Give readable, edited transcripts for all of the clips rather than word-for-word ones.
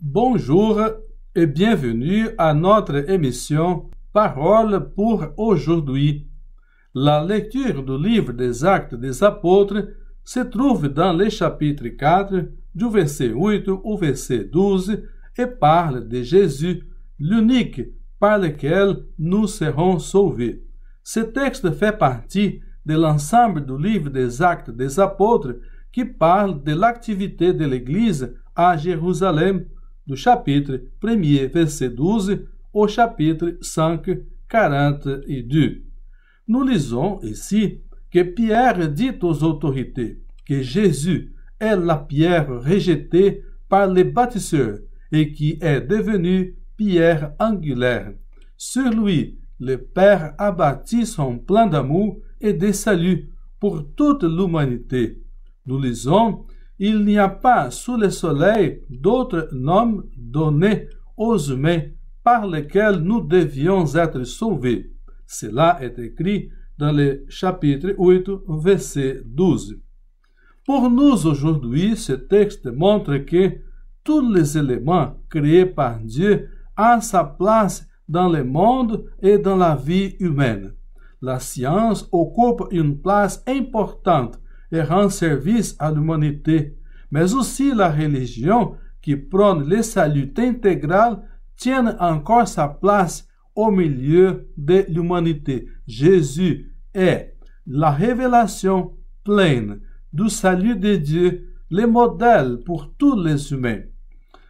Bonjour et bienvenue à notre émission Parole pour aujourd'hui. La lecture du livre des Actes des Apôtres se trouve dans le chapitre 4, du verset 8 au verset 12, et parle de Jésus, l'unique par lequel nous serons sauvés. Ce texte fait partie de l'ensemble du livre des Actes des Apôtres qui parle de l'activité de l'Église à Jérusalem, du chapitre 1er, verset 12, au chapitre 5, 42. Nous lisons ici que Pierre dit aux autorités que Jésus est la pierre rejetée par les bâtisseurs et qui est devenue pierre angulaire. Sur lui, le Père a bâti son plan d'amour et de salut pour toute l'humanité. Nous lisons: il n'y a pas sous le soleil d'autre nom donné aux humains par lequel nous devions être sauvés. Cela est écrit dans le chapitre 8, verset 12. Pour nous aujourd'hui, ce texte montre que tous les éléments créés par Dieu ont sa place dans le monde et dans la vie humaine. La science occupe une place importante et rend service à l'humanité, mais aussi la religion, qui prône le salut intégral, tient encore sa place au milieu de l'humanité. Jésus est la révélation pleine du salut de Dieu, le modèle pour tous les humains.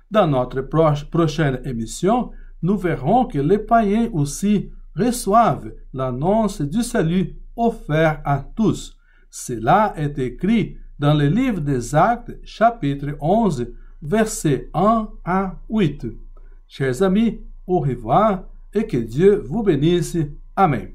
Dans notre prochaine émission, nous verrons que les païens aussi reçoivent l'annonce du salut offert à tous. Cela est écrit dans le livre des Actes, chapitre 11, versets 1 à 8. Chers amis, au revoir et que Dieu vous bénisse. Amen.